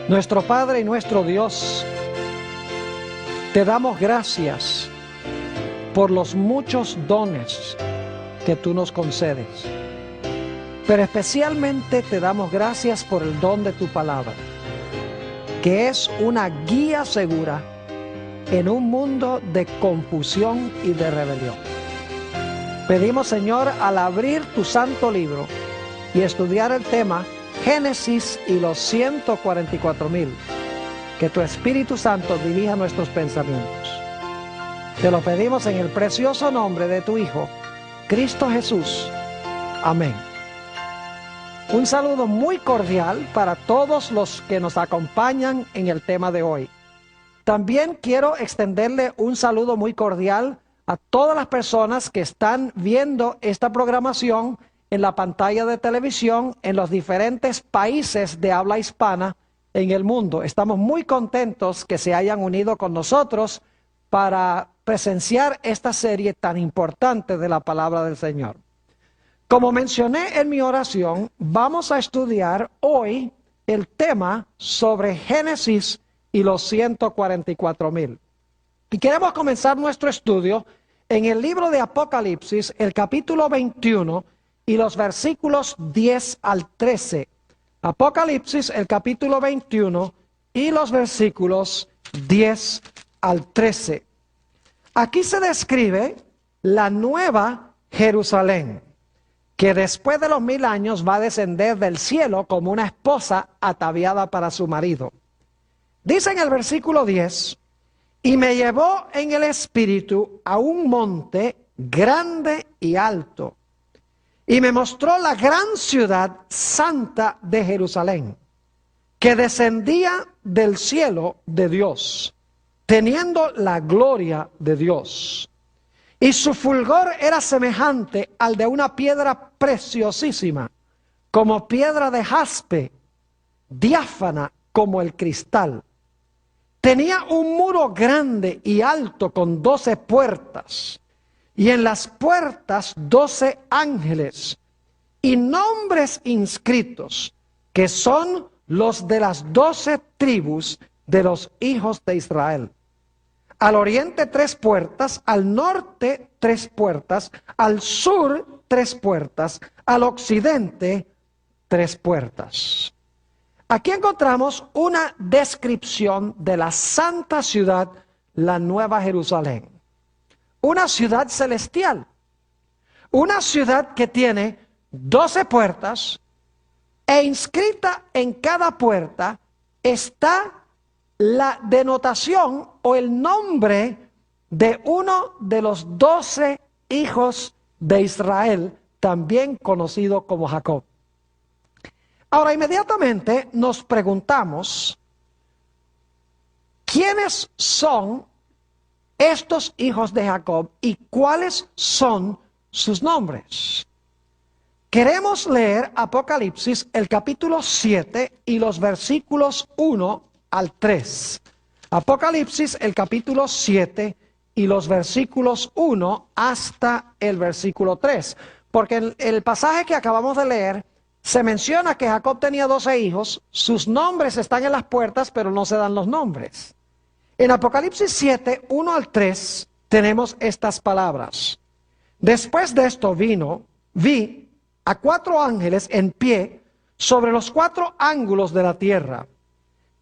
Nuestro Padre y nuestro Dios, te damos gracias por los muchos dones que tú nos concedes, pero especialmente te damos gracias por el don de tu palabra, que es una guía segura en un mundo de confusión y de rebelión. Pedimos, Señor, al abrir tu santo libro y estudiar el tema Génesis y los 144,000, que tu Espíritu Santo dirija nuestros pensamientos. Te lo pedimos en el precioso nombre de tu Hijo, Cristo Jesús. Amén. Un saludo muy cordial para todos los que nos acompañan en el tema de hoy. También quiero extenderle un saludo muy cordial a todas las personas que están viendo esta programación en la pantalla de televisión en los diferentes países de habla hispana en el mundo. Estamos muy contentos que se hayan unido con nosotros para presenciar esta serie tan importante de la palabra del Señor. Como mencioné en mi oración, vamos a estudiar hoy el tema sobre Génesis y los 144,000. Y queremos comenzar nuestro estudio en el libro de Apocalipsis, el capítulo 21, y los versículos 10 al 13. Apocalipsis, el capítulo 21, y los versículos 10 al 13. Aquí se describe la nueva Jerusalén, que después de los 1000 años va a descender del cielo como una esposa ataviada para su marido. Dice en el versículo 10, y me llevó en el espíritu a un monte grande y alto, y me mostró la gran ciudad santa de Jerusalén, que descendía del cielo de Dios, teniendo la gloria de Dios. Y su fulgor era semejante al de una piedra preciosísima, como piedra de jaspe, diáfana como el cristal. Tenía un muro grande y alto con 12 puertas, y en las puertas 12 ángeles, y nombres inscritos, que son los de las 12 tribus de los hijos de Israel. Al oriente 3 puertas, al norte 3 puertas, al sur 3 puertas, al occidente 3 puertas. Aquí encontramos una descripción de la santa ciudad, la Nueva Jerusalén. Una ciudad celestial, una ciudad que tiene 12 puertas, e inscrita en cada puerta está la denotación o el nombre de uno de los 12 hijos de Israel, también conocido como Jacob. Ahora, inmediatamente nos preguntamos, ¿quiénes son estos hijos de Jacob y cuáles son sus nombres? Queremos leer Apocalipsis, el capítulo 7 y los versículos 1 al 3. Apocalipsis, el capítulo 7 y los versículos 1 hasta el versículo 3. Porque en el pasaje que acabamos de leer, se menciona que Jacob tenía 12 hijos, sus nombres están en las puertas, pero no se dan los nombres. En Apocalipsis 7, 1 al 3, tenemos estas palabras. Después de esto vi a 4 ángeles en pie sobre los 4 ángulos de la tierra,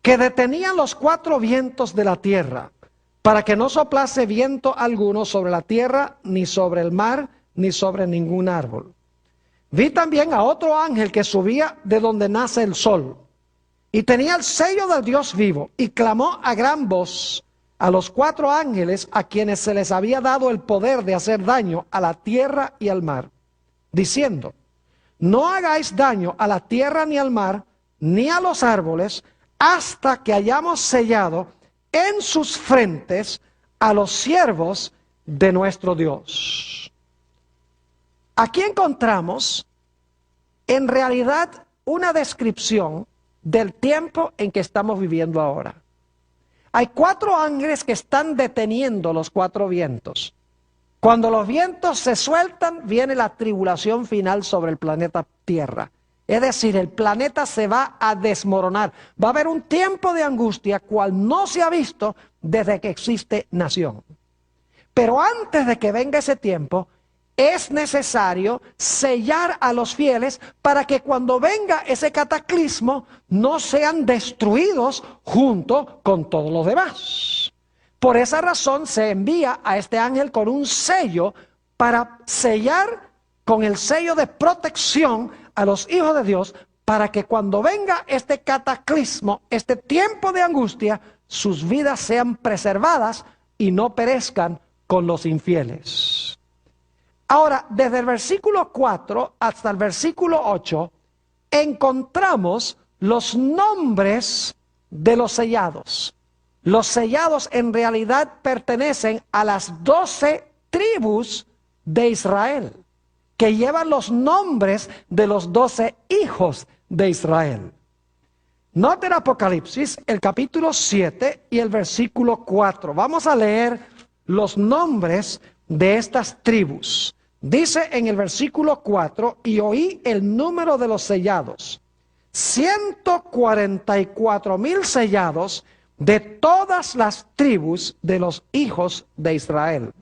que detenían los 4 vientos de la tierra, para que no soplase viento alguno sobre la tierra, ni sobre el mar, ni sobre ningún árbol. Vi también a otro ángel que subía de donde nace el sol, y tenía el sello del Dios vivo, y clamó a gran voz a los 4 ángeles a quienes se les había dado el poder de hacer daño a la tierra y al mar, diciendo, no hagáis daño a la tierra ni al mar, ni a los árboles, hasta que hayamos sellado en sus frentes a los siervos de nuestro Dios. Aquí encontramos en realidad una descripción del tiempo en que estamos viviendo ahora. Hay 4 ángeles que están deteniendo los 4 vientos. Cuando los vientos se sueltan, viene la tribulación final sobre el planeta Tierra. Es decir, el planeta se va a desmoronar. Va a haber un tiempo de angustia cual no se ha visto desde que existe nación. Pero antes de que venga ese tiempo, es necesario sellar a los fieles para que cuando venga ese cataclismo no sean destruidos junto con todos los demás. Por esa razón se envía a este ángel con un sello para sellar con el sello de protección a los hijos de Dios, para que cuando venga este cataclismo, este tiempo de angustia, sus vidas sean preservadas y no perezcan con los infieles. Ahora, desde el versículo 4 hasta el versículo 8, encontramos los nombres de los sellados. Los sellados en realidad pertenecen a las 12 tribus de Israel, que llevan los nombres de los 12 hijos de Israel. Noten Apocalipsis, el capítulo 7 y el versículo 4. Vamos a leer los nombres de estas tribus. Dice en el versículo 4, y oí el número de los sellados, 144,000 sellados de todas las tribus de los hijos de Israel.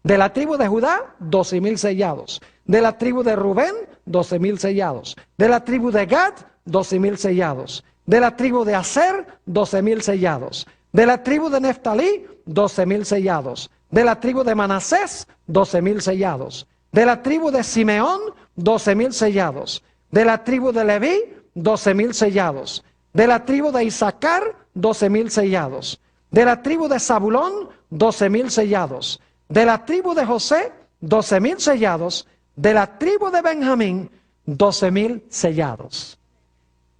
De la tribu de Judá, 12,000 sellados. De la tribu de Rubén, 12,000 sellados. De la tribu de Gad, 12,000 sellados. De la tribu de Aser, 12,000 sellados. De la tribu de Neftalí, 12,000 sellados. De la tribu de Manasés, 12,000 sellados. De la tribu de Simeón, 12,000 sellados. De la tribu de Leví, 12,000 sellados. De la tribu de Isaacar, 12,000 sellados. De la tribu de Zabulón, 12,000 sellados. De la tribu de José, 12,000 sellados. De la tribu de Benjamín, 12,000 sellados.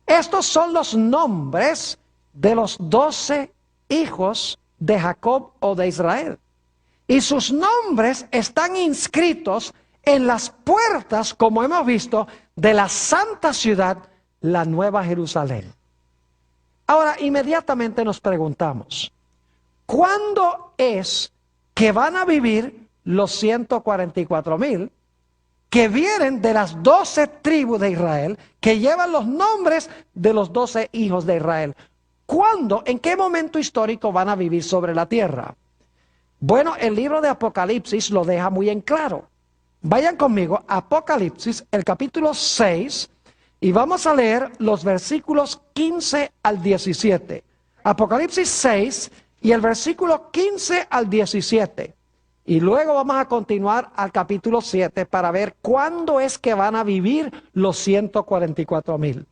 Estos son los nombres de los 12 hijos de Jacob o de Israel. Y sus nombres están inscritos en las puertas, como hemos visto, de la santa ciudad, la Nueva Jerusalén. Ahora, inmediatamente nos preguntamos, ¿cuándo es que van a vivir los 144,000 que vienen de las 12 tribus de Israel, que llevan los nombres de los 12 hijos de Israel? ¿Cuándo, en qué momento histórico van a vivir sobre la tierra? Bueno, el libro de Apocalipsis lo deja muy en claro. Vayan conmigo a Apocalipsis, el capítulo 6, y vamos a leer los versículos 15 al 17. Apocalipsis 6 y el versículo 15 al 17. Y luego vamos a continuar al capítulo 7 para ver cuándo es que van a vivir los 144,000.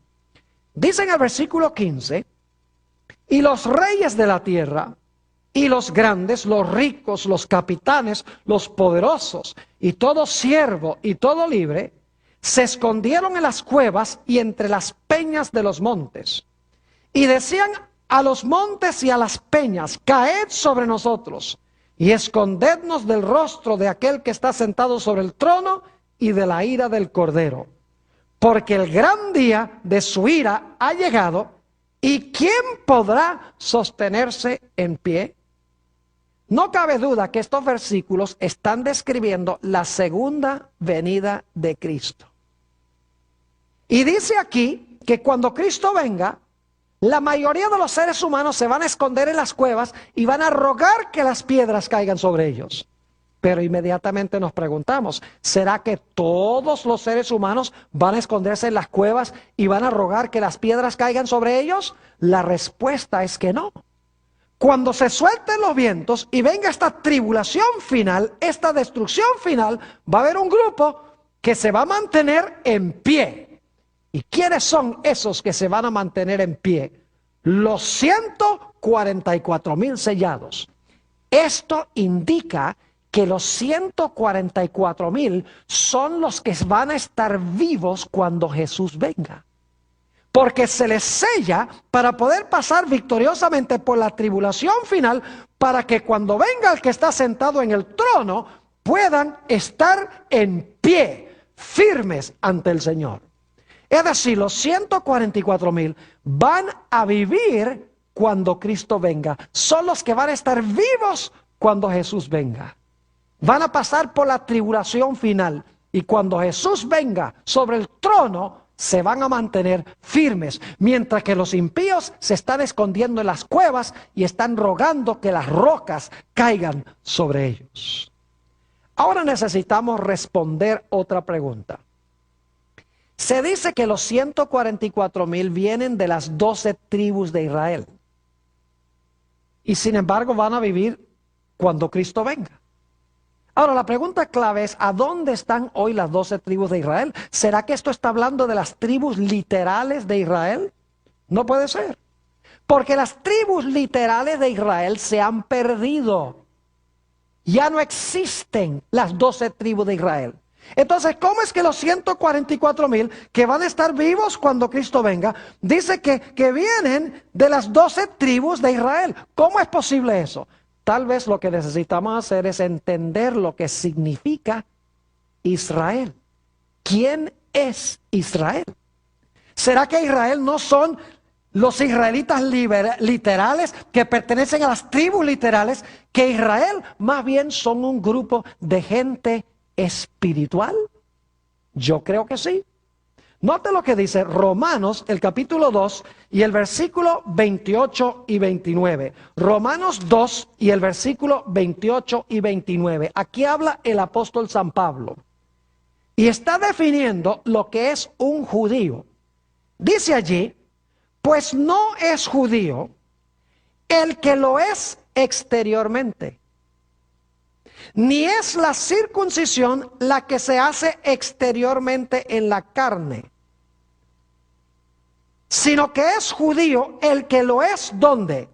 Dice en el versículo 15, y los reyes de la tierra, y los grandes, los ricos, los capitanes, los poderosos, y todo siervo y todo libre, se escondieron en las cuevas y entre las peñas de los montes. Y decían a los montes y a las peñas, caed sobre nosotros, y escondednos del rostro de aquel que está sentado sobre el trono y de la ira del Cordero. Porque el gran día de su ira ha llegado, ¿y quién podrá sostenerse en pie? No cabe duda que estos versículos están describiendo la segunda venida de Cristo. Y dice aquí que cuando Cristo venga, la mayoría de los seres humanos se van a esconder en las cuevas y van a rogar que las piedras caigan sobre ellos. Pero inmediatamente nos preguntamos, ¿será que todos los seres humanos van a esconderse en las cuevas y van a rogar que las piedras caigan sobre ellos? La respuesta es que no. Cuando se suelten los vientos y venga esta tribulación final, esta destrucción final, va a haber un grupo que se va a mantener en pie. ¿Y quiénes son esos que se van a mantener en pie? Los 144,000 sellados. Esto indica que los 144,000 son los que van a estar vivos cuando Jesús venga. Porque se les sella para poder pasar victoriosamente por la tribulación final, para que cuando venga el que está sentado en el trono, puedan estar en pie, firmes ante el Señor. Es decir, los 144,000 van a vivir cuando Cristo venga. Son los que van a estar vivos cuando Jesús venga. Van a pasar por la tribulación final. Y cuando Jesús venga sobre el trono, se van a mantener firmes, mientras que los impíos se están escondiendo en las cuevas y están rogando que las rocas caigan sobre ellos. Ahora necesitamos responder otra pregunta. Se dice que los 144,000 vienen de las 12 tribus de Israel. Y sin embargo van a vivir cuando Cristo venga. Ahora la pregunta clave es, ¿a dónde están hoy las 12 tribus de Israel? ¿Será que esto está hablando de las tribus literales de Israel? No puede ser. Porque las tribus literales de Israel se han perdido. Ya no existen las 12 tribus de Israel. Entonces, ¿cómo es que los 144,000 que van a estar vivos cuando Cristo venga, dice que vienen de las 12 tribus de Israel? ¿Cómo es posible eso? Tal vez lo que necesitamos hacer es entender lo que significa Israel. ¿Quién es Israel? ¿Será que Israel no son los israelitas literales que pertenecen a las tribus literales? Que Israel más bien son un grupo de gente espiritual. Yo creo que sí. Note lo que dice Romanos, el capítulo 2 y el versículo 28 y 29. Romanos 2 y el versículo 28 y 29. Aquí habla el apóstol San Pablo. Y está definiendo lo que es un judío. Dice allí, pues no es judío el que lo es exteriormente, ni es la circuncisión la que se hace exteriormente en la carne, sino que es judío el que lo es, ¿dónde?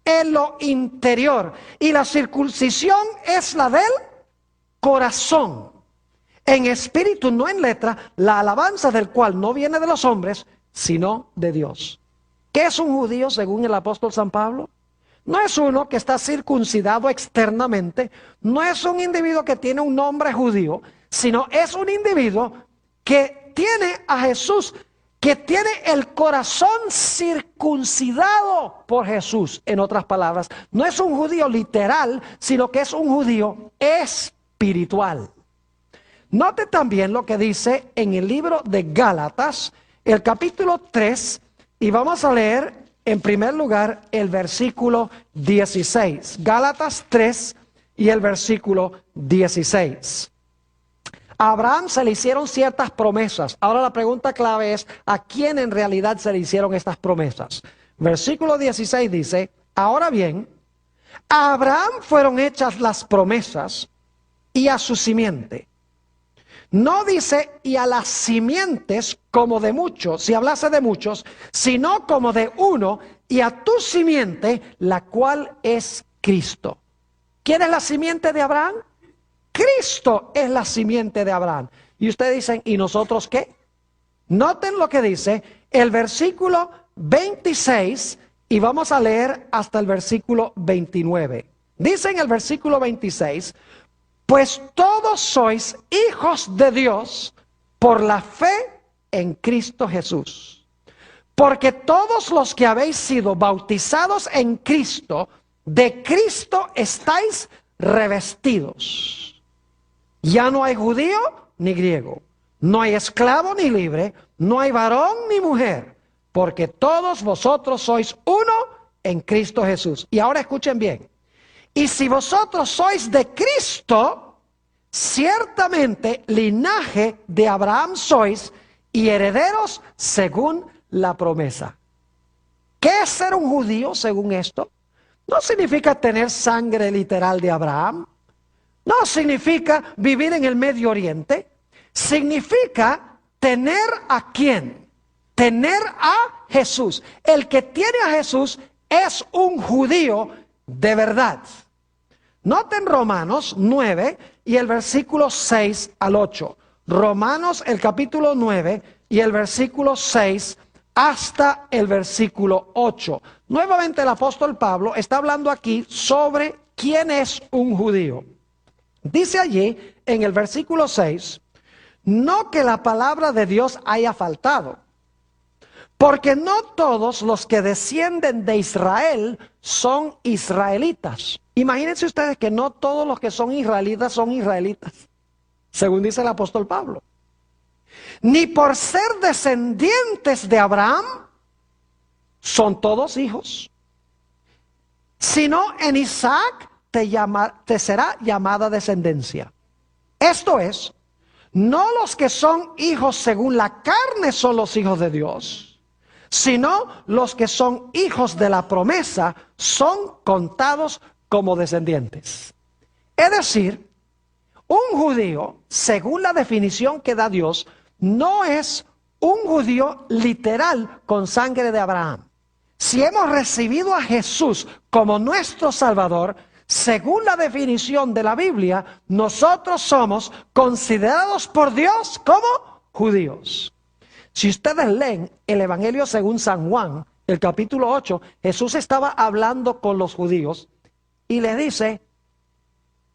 En lo interior. Y la circuncisión es la del corazón, en espíritu, no en letra, la alabanza del cual no viene de los hombres, sino de Dios. ¿Qué es un judío según el apóstol San Pablo? No es uno que está circuncidado externamente, no es un individuo que tiene un nombre judío, sino es un individuo que tiene a Jesús, que tiene el corazón circuncidado por Jesús. En otras palabras, no es un judío literal, sino que es un judío espiritual. Note también lo que dice en el libro de Gálatas, el capítulo 3, y vamos a leer en primer lugar el versículo 16. Gálatas 3 y el versículo 16. A Abraham se le hicieron ciertas promesas. Ahora la pregunta clave es, ¿a quién en realidad se le hicieron estas promesas? Versículo 16 dice, ahora bien, a Abraham fueron hechas las promesas y a su simiente. No dice y a las simientes como de muchos, si hablase de muchos, sino como de uno, y a tu simiente, la cual es Cristo. ¿Quién es la simiente de Abraham? Cristo es la simiente de Abraham. Y ustedes dicen, ¿y nosotros qué? Noten lo que dice el versículo 26 y vamos a leer hasta el versículo 29. Dice en el versículo 26, pues todos sois hijos de Dios por la fe en Cristo Jesús. Porque todos los que habéis sido bautizados en Cristo, de Cristo estáis revestidos. Ya no hay judío ni griego, no hay esclavo ni libre, no hay varón ni mujer, porque todos vosotros sois uno en Cristo Jesús. Y ahora escuchen bien. Y si vosotros sois de Cristo, ciertamente linaje de Abraham sois y herederos según la promesa. ¿Qué es ser un judío según esto? No significa tener sangre literal de Abraham. No significa vivir en el Medio Oriente. Significa tener ¿a quién? Tener a Jesús. El que tiene a Jesús es un judío de verdad. Noten Romanos 9 y el versículo 6 al 8. Romanos el capítulo 9 y el versículo 6 hasta el versículo 8. Nuevamente el apóstol Pablo está hablando aquí sobre quién es un judío. Dice allí en el versículo 6, no que la palabra de Dios haya faltado, porque no todos los que descienden de Israel son israelitas. Imagínense ustedes que no todos los que son israelitas, según dice el apóstol Pablo. ni por ser descendientes de Abraham, son todos hijos, sino en Isaac te será llamada descendencia. Esto es, no los que son hijos según la carne son los hijos de Dios, sino los que son hijos de la promesa son contados como descendientes. Es decir, un judío, según la definición que da Dios, no es un judío literal con sangre de Abraham. Si hemos recibido a Jesús como nuestro Salvador, según la definición de la Biblia, nosotros somos considerados por Dios como judíos. Si ustedes leen el Evangelio según San Juan, el capítulo 8, Jesús estaba hablando con los judíos y les dice: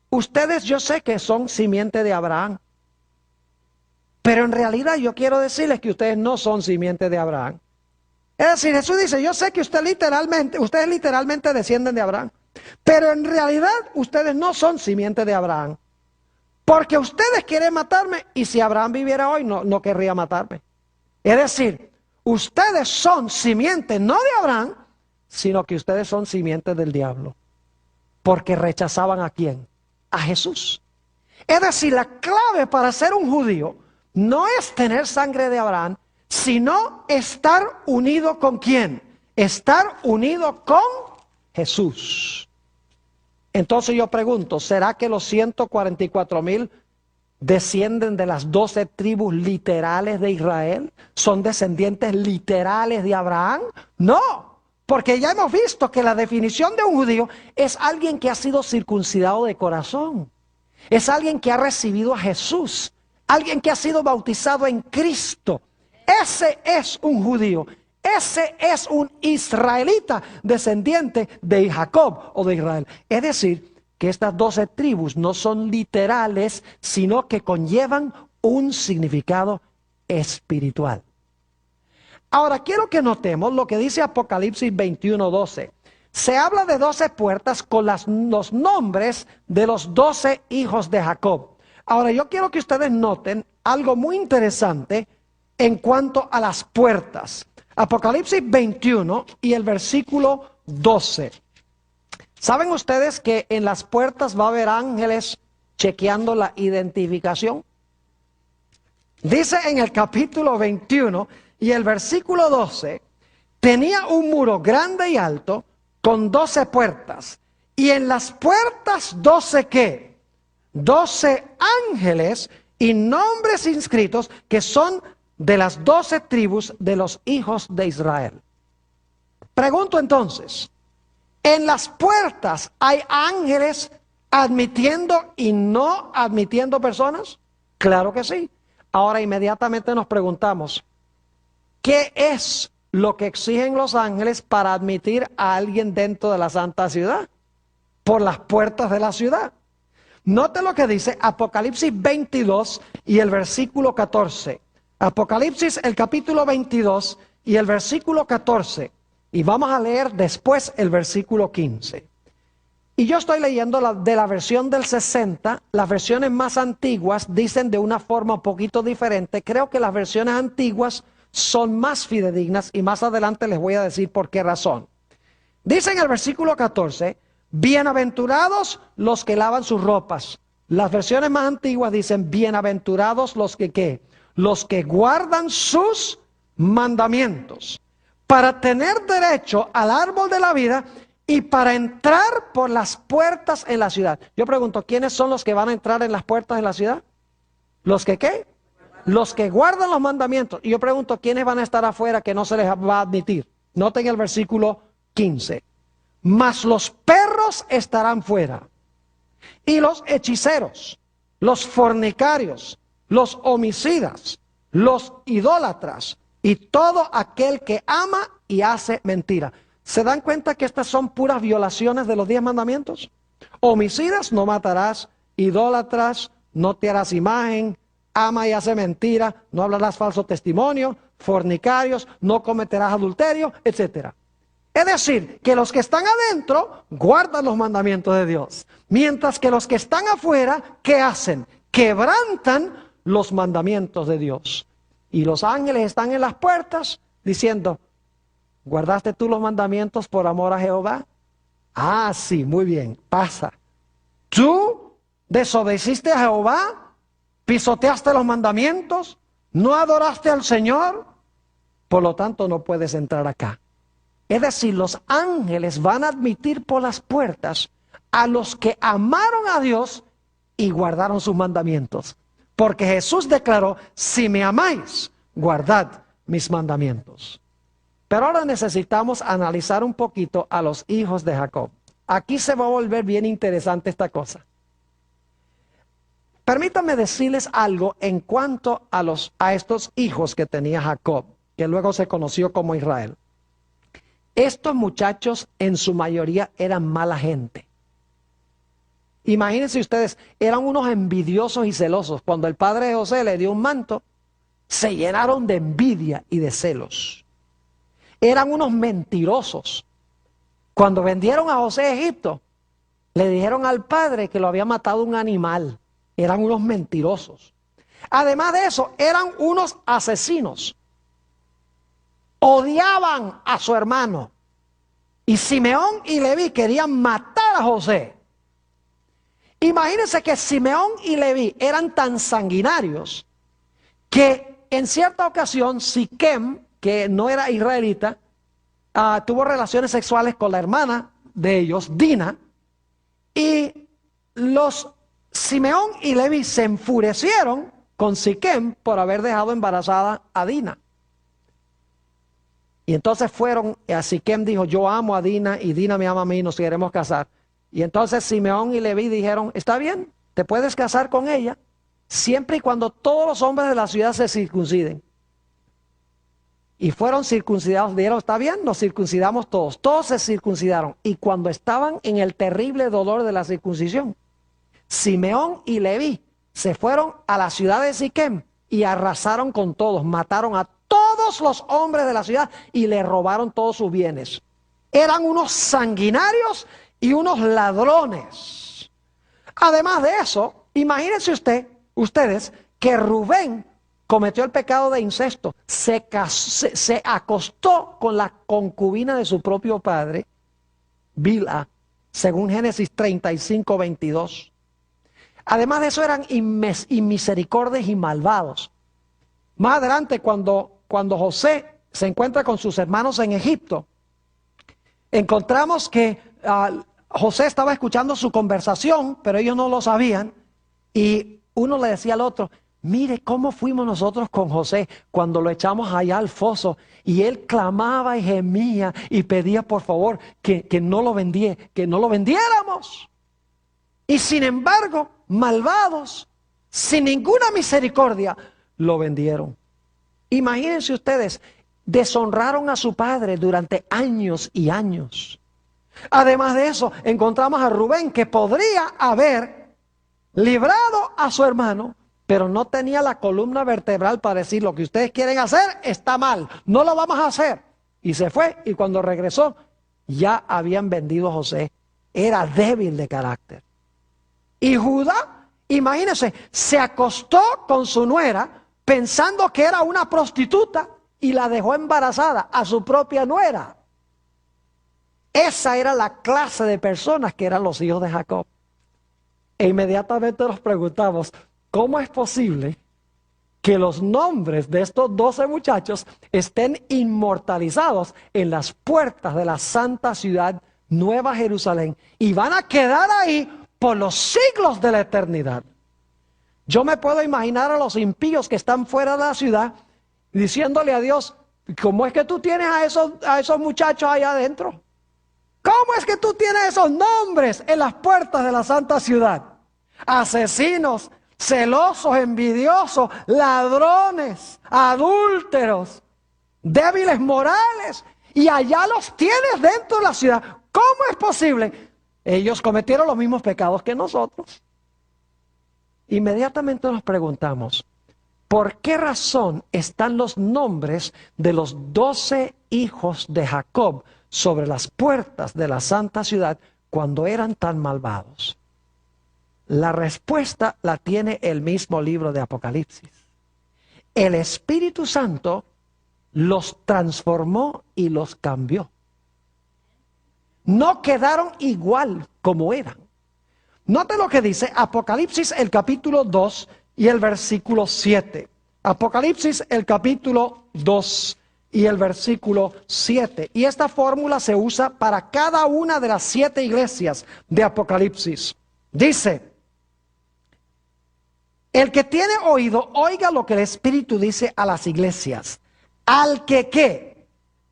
ustedes yo sé que son simiente de Abraham, pero en realidad yo quiero decirles que ustedes no son simiente de Abraham. Es decir, Jesús dice: yo sé que ustedes literalmente descienden de Abraham, pero en realidad ustedes no son simiente de Abraham, porque ustedes quieren matarme, y si Abraham viviera hoy no querría matarme. Es decir, ustedes son simiente no de Abraham, sino que ustedes son simiente del diablo, porque rechazaban ¿a quién? A Jesús. Es decir, la clave para ser un judío no es tener sangre de Abraham, sino estar unido ¿con quién? Estar unido con Jesús. Entonces yo pregunto, ¿será que los 144,000 descienden de las 12 tribus literales de Israel? ¿Son descendientes literales de Abraham? No, porque ya hemos visto que la definición de un judío es alguien que ha sido circuncidado de corazón. Es alguien que ha recibido a Jesús, alguien que ha sido bautizado en Cristo. Ese es un judío, ese es un israelita descendiente de Jacob o de Israel. Es decir, que estas 12 tribus no son literales, sino que conllevan un significado espiritual. Ahora quiero que notemos lo que dice Apocalipsis 21:12. Se habla de 12 puertas con los nombres de los 12 hijos de Jacob. Ahora yo quiero que ustedes noten algo muy interesante en cuanto a las puertas. Apocalipsis 21 y el versículo 12. ¿Saben ustedes que en las puertas va a haber ángeles chequeando la identificación? Dice en el capítulo 21 y el versículo 12, tenía un muro grande y alto con 12 puertas. Y en las puertas 12 ¿qué? 12 ángeles y nombres inscritos que son de las 12 tribus de los hijos de Israel. Pregunto entonces, ¿en las puertas hay ángeles admitiendo y no admitiendo personas? Claro que sí. Ahora inmediatamente nos preguntamos, ¿qué es lo que exigen los ángeles para admitir a alguien dentro de la santa ciudad? Por las puertas de la ciudad. Note lo que dice Apocalipsis 22 y el versículo 14. Apocalipsis el capítulo 22 y el versículo 14. Y vamos a leer después el versículo 15. Y yo estoy leyendo de la versión del 60. Las versiones más antiguas dicen de una forma un poquito diferente. Creo que las versiones antiguas son más fidedignas y más adelante les voy a decir por qué razón. Dice en el versículo 14, bienaventurados los que lavan sus ropas. Las versiones más antiguas dicen bienaventurados los que ¿qué? Los que guardan sus mandamientos, para tener derecho al árbol de la vida y para entrar por las puertas en la ciudad. Yo pregunto, ¿quiénes son los que van a entrar en las puertas de la ciudad? ¿Los que qué? Los que guardan los mandamientos. Y yo pregunto, ¿quiénes van a estar afuera que no se les va a admitir? Noten el versículo 15. Mas los perros estarán fuera, y los hechiceros, los fornicarios, los homicidas, los idólatras y todo aquel que ama y hace mentira. ¿Se dan cuenta que estas son puras violaciones de los 10 mandamientos? Homicidas, no matarás. Idólatras, no te harás imagen. Ama y hace mentira, no hablarás falso testimonio. Fornicarios, no cometerás adulterio, etc. Es decir, que los que están adentro guardan los mandamientos de Dios, mientras que los que están afuera, ¿qué hacen? Quebrantan los mandamientos de Dios. Y los ángeles están en las puertas diciendo, ¿guardaste tú los mandamientos por amor a Jehová? Ah, sí, muy bien, pasa. ¿Tú desobedeciste a Jehová? ¿Pisoteaste los mandamientos? ¿No adoraste al Señor? Por lo tanto, no puedes entrar acá. Es decir, los ángeles van a admitir por las puertas a los que amaron a Dios y guardaron sus mandamientos. Porque Jesús declaró, si me amáis, guardad mis mandamientos. Pero ahora necesitamos analizar un poquito a los hijos de Jacob. Aquí se va a volver bien interesante esta cosa. Permítanme decirles algo en cuanto a estos hijos que tenía Jacob, que luego se conoció como Israel. Estos muchachos en su mayoría eran mala gente. Imagínense ustedes, eran unos envidiosos y celosos. Cuando el padre de José le dio un manto, se llenaron de envidia y de celos. Eran unos mentirosos. Cuando vendieron a José a Egipto, le dijeron al padre que lo había matado un animal. Eran unos mentirosos. Además de eso, eran unos asesinos. Odiaban a su hermano. Y Simeón y Leví querían matar a José. Imagínense que Simeón y Leví eran tan sanguinarios que en cierta ocasión Siquem, que no era israelita, tuvo relaciones sexuales con la hermana de ellos, Dina, y los Simeón y Leví se enfurecieron con Siquem por haber dejado embarazada a Dina. Y entonces fueron, a Siquem dijo, yo amo a Dina y Dina me ama a mí, nos queremos casar. Y entonces Simeón y Leví dijeron, está bien, te puedes casar con ella, siempre y cuando todos los hombres de la ciudad se circunciden. Y fueron circuncidados, dijeron, está bien, nos circuncidamos todos. Todos se circuncidaron. Y cuando estaban en el terrible dolor de la circuncisión, Simeón y Leví se fueron a la ciudad de Siquem y arrasaron con todos, mataron a todos los hombres de la ciudad y le robaron todos sus bienes. Eran unos sanguinarios y unos ladrones. Además de eso, imagínense ustedes que Rubén cometió el pecado de incesto, se acostó con la concubina de su propio padre, Bilha, según Génesis 35, 22. Además de eso eran inmisericordios y malvados. Más adelante cuando José se encuentra con sus hermanos en Egipto, encontramos que José estaba escuchando su conversación, pero ellos no lo sabían, y uno le decía al otro, mire cómo fuimos nosotros con José cuando lo echamos allá al foso, y él clamaba y gemía y pedía por favor que no lo vendiéramos. Y sin embargo, malvados, sin ninguna misericordia, lo vendieron. Imagínense ustedes, deshonraron a su padre durante años y años. Además de eso, encontramos a Rubén que podría haber librado a su hermano, pero no tenía la columna vertebral para decir lo que ustedes quieren hacer está mal, no lo vamos a hacer. Y se fue, y cuando regresó, ya habían vendido a José. Era débil de carácter. Y Judá, imagínense, se acostó con su nuera pensando que era una prostituta y la dejó embarazada a su propia nuera. Esa era la clase de personas que eran los hijos de Jacob. E inmediatamente nos preguntamos, ¿cómo es posible que los nombres de estos 12 muchachos estén inmortalizados en las puertas de la santa ciudad Nueva Jerusalén y van a quedar ahí por los siglos de la eternidad? Yo me puedo imaginar a los impíos que están fuera de la ciudad diciéndole a Dios, ¿cómo es que tú tienes a esos muchachos allá adentro? ¿Cómo es que tú tienes esos nombres en las puertas de la santa ciudad? Asesinos, celosos, envidiosos, ladrones, adúlteros, débiles morales, y allá los tienes dentro de la ciudad. ¿Cómo es posible? Ellos cometieron los mismos pecados que nosotros. Inmediatamente nos preguntamos, ¿por qué razón están los nombres de los 12 hijos de Jacob sobre las puertas de la santa ciudad cuando eran tan malvados? La respuesta la tiene el mismo libro de Apocalipsis. El Espíritu Santo los transformó y los cambió. No quedaron igual como eran. Note lo que dice Apocalipsis el capítulo 2 y el versículo 7. Apocalipsis el capítulo 2 y el versículo 7. Y esta fórmula se usa para cada una de las 7 iglesias de Apocalipsis. Dice: el que tiene oído, oiga lo que el Espíritu dice a las iglesias. Al que ¿qué?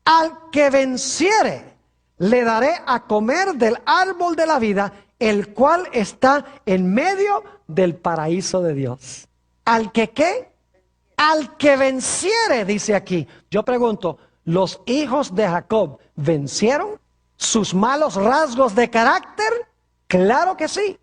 Al que venciere, le daré a comer del árbol de la vida, el cual está en medio del paraíso de Dios. ¿Al que qué? Al que venciere, dice aquí. Yo pregunto, ¿los hijos de Jacob vencieron sus malos rasgos de carácter? Claro que sí.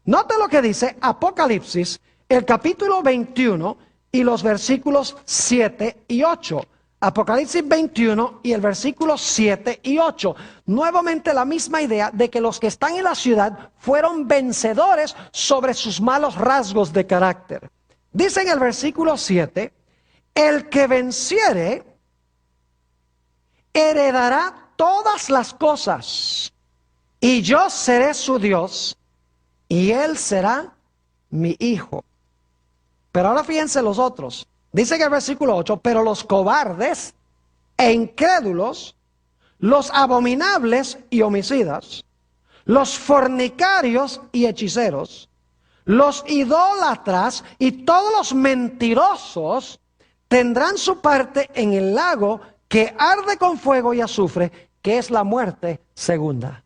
Note lo que dice Apocalipsis, el capítulo 21 y los versículos 7 y 8. Apocalipsis 21 y el versículo 7 y 8. Nuevamente la misma idea de que los que están en la ciudad fueron vencedores sobre sus malos rasgos de carácter. Dice en el versículo 7, el que venciere heredará todas las cosas, y yo seré su Dios, y él será mi hijo. Pero ahora fíjense los otros. Dice en el versículo 8, pero los cobardes e incrédulos, los abominables y homicidas, los fornicarios y hechiceros, los idólatras y todos los mentirosos tendrán su parte en el lago que arde con fuego y azufre, que es la muerte segunda.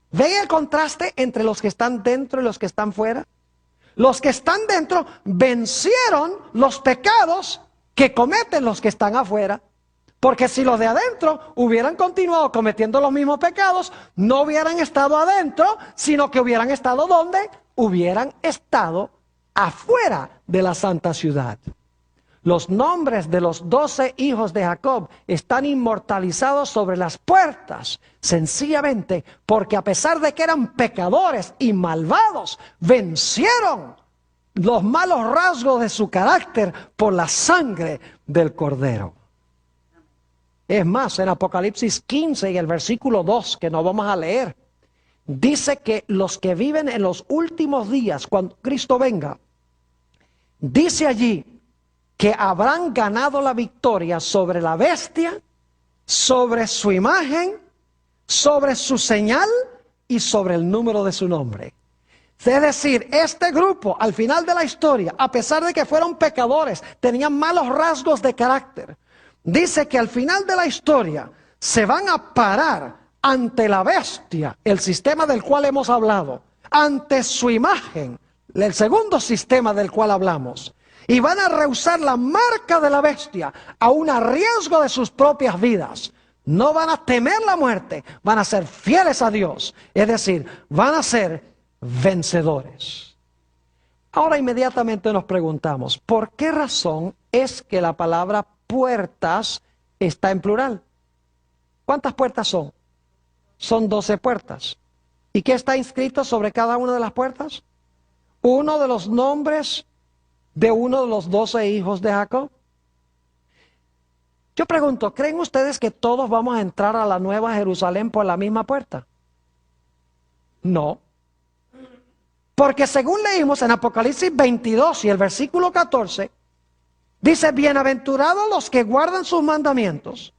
¿Ven el contraste entre los que están dentro y los que están fuera? Los que están dentro vencieron los pecados que cometen los que están afuera. Porque si los de adentro hubieran continuado cometiendo los mismos pecados, no hubieran estado adentro, sino que hubieran estado ¿dónde? Hubieran estado afuera de la santa ciudad. Los nombres de los 12 hijos de Jacob están inmortalizados sobre las puertas, sencillamente porque a pesar de que eran pecadores y malvados, vencieron los malos rasgos de su carácter por la sangre del Cordero. Es más, en Apocalipsis 15 y el versículo 2, que no vamos a leer, dice que los que viven en los últimos días, cuando Cristo venga, dice allí que habrán ganado la victoria sobre la bestia, sobre su imagen, sobre su señal y sobre el número de su nombre. Es decir, este grupo al final de la historia, a pesar de que fueron pecadores, tenían malos rasgos de carácter, dice que al final de la historia se van a parar ante la bestia, el sistema del cual hemos hablado, ante su imagen, el segundo sistema del cual hablamos. Y van a rehusar la marca de la bestia, aun a riesgo de sus propias vidas. No van a temer la muerte, van a ser fieles a Dios. Es decir, van a ser vencedores. Ahora inmediatamente nos preguntamos, ¿por qué razón es que la palabra puertas está en plural? ¿Cuántas puertas son? Son 12 puertas. ¿Y qué está inscrito sobre cada una de las puertas? Uno de los nombres de uno de los 12 hijos de Jacob. Yo pregunto, ¿creen ustedes que todos vamos a entrar a la Nueva Jerusalén por la misma puerta? No. Porque según leímos en Apocalipsis 22 y el versículo 14, dice, bienaventurados los que guardan sus mandamientos,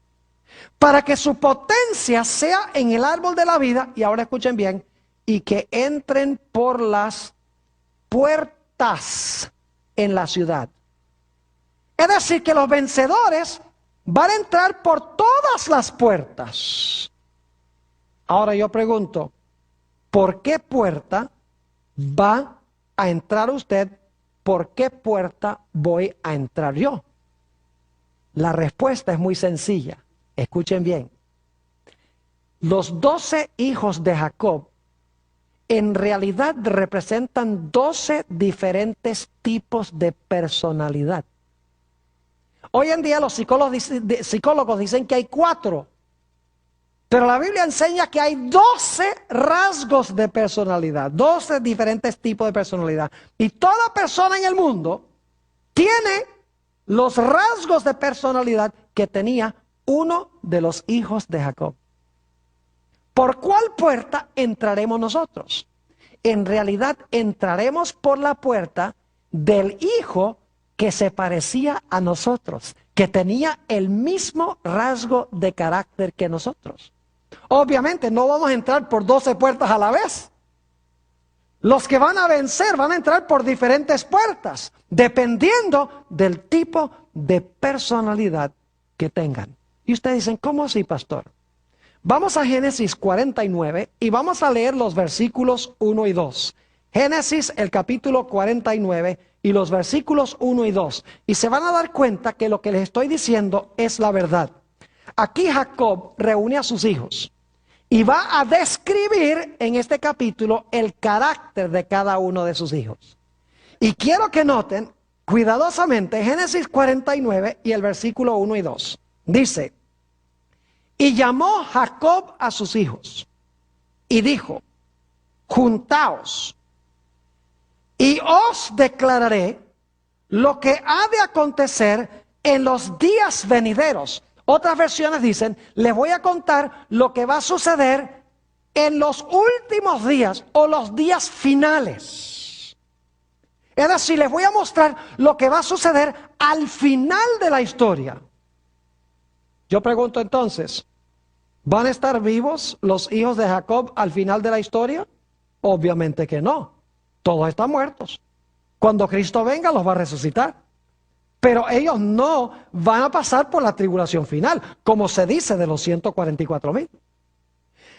para que su potencia sea en el árbol de la vida, y ahora escuchen bien, y que entren por las puertas en la ciudad. Es decir, que los vencedores van a entrar por todas las puertas. Ahora yo pregunto, ¿por qué puerta va a entrar usted? ¿Por qué puerta voy a entrar yo? La respuesta es muy sencilla. Escuchen bien. Los 12 hijos de Jacob en realidad representan 12 diferentes tipos de personalidad. Hoy en día los psicólogos dicen que hay 4. Pero la Biblia enseña que hay 12 rasgos de personalidad, 12 diferentes tipos de personalidad. Y toda persona en el mundo tiene los rasgos de personalidad que tenía uno de los hijos de Jacob. ¿Por cuál puerta entraremos nosotros? En realidad entraremos por la puerta del hijo que se parecía a nosotros, que tenía el mismo rasgo de carácter que nosotros. Obviamente no vamos a entrar por 12 puertas a la vez. Los que van a vencer van a entrar por diferentes puertas, dependiendo del tipo de personalidad que tengan. Y ustedes dicen, ¿cómo así, pastor? Vamos a Génesis 49 y vamos a leer los versículos 1 y 2. Génesis, el capítulo 49 y los versículos 1 y 2. Y se van a dar cuenta que lo que les estoy diciendo es la verdad. Aquí Jacob reúne a sus hijos y va a describir en este capítulo el carácter de cada uno de sus hijos. Y quiero que noten cuidadosamente Génesis 49 y el versículo 1 y 2. Dice, y llamó Jacob a sus hijos y dijo, juntaos y os declararé lo que ha de acontecer en los días venideros. Otras versiones dicen, les voy a contar lo que va a suceder en los últimos días o los días finales. Es decir, les voy a mostrar lo que va a suceder al final de la historia. Yo pregunto entonces, ¿van a estar vivos los hijos de Jacob al final de la historia? Obviamente que no. Todos están muertos. Cuando Cristo venga los va a resucitar. Pero ellos no van a pasar por la tribulación final, como se dice de los 144,000.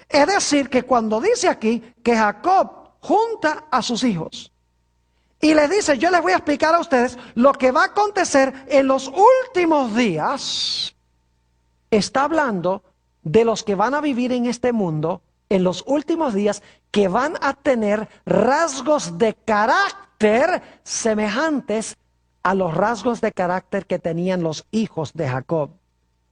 Es decir, que cuando dice aquí que Jacob junta a sus hijos y les dice, yo les voy a explicar a ustedes lo que va a acontecer en los últimos días, está hablando de los que van a vivir en este mundo en los últimos días, que van a tener rasgos de carácter semejantes a los rasgos de carácter que tenían los hijos de Jacob.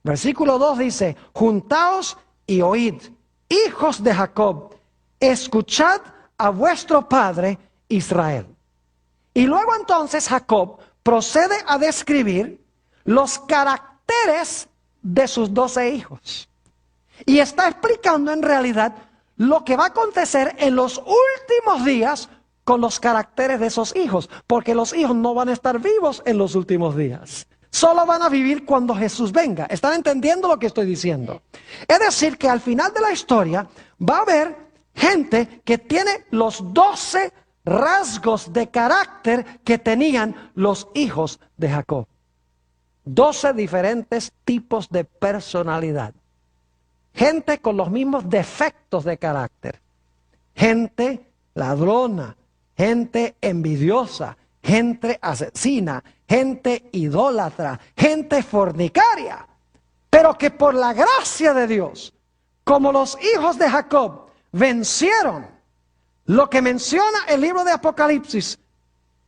Versículo 2 dice, juntaos y oíd, hijos de Jacob, escuchad a vuestro padre Israel. Y luego entonces Jacob procede a describir los caracteres de sus 12 hijos. Y está explicando en realidad lo que va a acontecer en los últimos días con los caracteres de esos hijos, porque los hijos no van a estar vivos en los últimos días. Solo van a vivir cuando Jesús venga. ¿Están entendiendo lo que estoy diciendo? Es decir, que al final de la historia va a haber gente que tiene los 12 rasgos de carácter que tenían los hijos de Jacob. 12 diferentes tipos de personalidad. Gente con los mismos defectos de carácter. Gente ladrona, gente envidiosa, gente asesina, gente idólatra, gente fornicaria. Pero que por la gracia de Dios, como los hijos de Jacob vencieron lo que menciona el libro de Apocalipsis,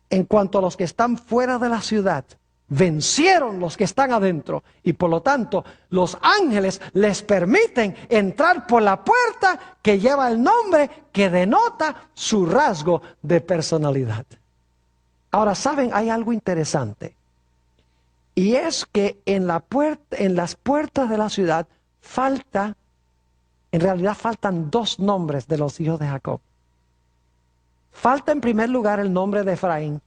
en cuanto a los que están fuera de la ciudad, vencieron los que están adentro, y por lo tanto los ángeles les permiten entrar por la puerta que lleva el nombre que denota su rasgo de personalidad. Ahora, ¿saben? Hay algo interesante, y es que en las puertas de la ciudad en realidad faltan 2 nombres de los hijos de Jacob. Falta en primer lugar el nombre de Efraín.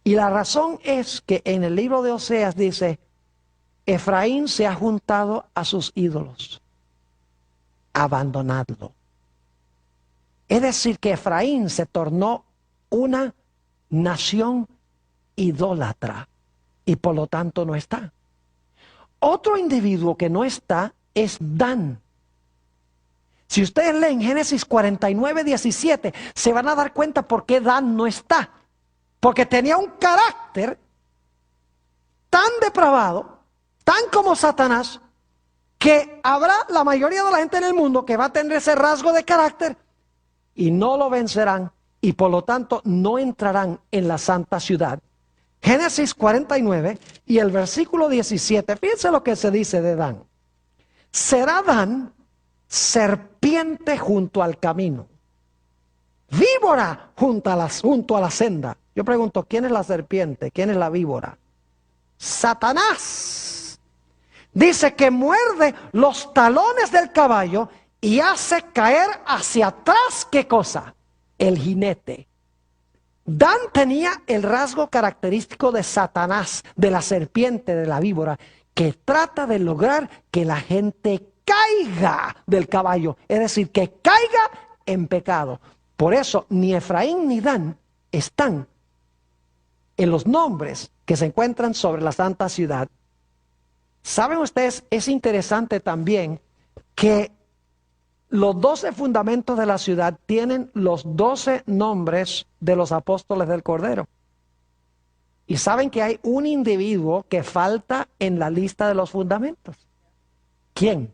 Y la razón es que en el libro de Oseas dice, Efraín se ha juntado a sus ídolos, abandonadlo. Es decir, que Efraín se tornó una nación idólatra y por lo tanto no está. Otro individuo que no está es Dan. Si ustedes leen Génesis 49, 17, se van a dar cuenta por qué Dan no está. Porque tenía un carácter tan depravado, tan como Satanás, que habrá la mayoría de la gente en el mundo que va a tener ese rasgo de carácter y no lo vencerán y por lo tanto no entrarán en la santa ciudad. Génesis 49 y el versículo 17, fíjense lo que se dice de Dan. será Dan serpiente junto al camino, víbora junto a la senda. Yo pregunto, ¿quién es la serpiente? ¿Quién es la víbora? Satanás. Dice que muerde los talones del caballo y hace caer hacia atrás, ¿qué cosa? El jinete. Dan tenía el rasgo característico de Satanás, de la serpiente, de la víbora, que trata de lograr que la gente caiga del caballo, es decir, que caiga en pecado. Por eso ni Efraín ni Dan están en los nombres que se encuentran sobre la santa ciudad. ¿Saben ustedes? Es interesante también que los 12 fundamentos de la ciudad tienen los 12 nombres de los apóstoles del Cordero. Y saben que hay un individuo que falta en la lista de los fundamentos. ¿Quién?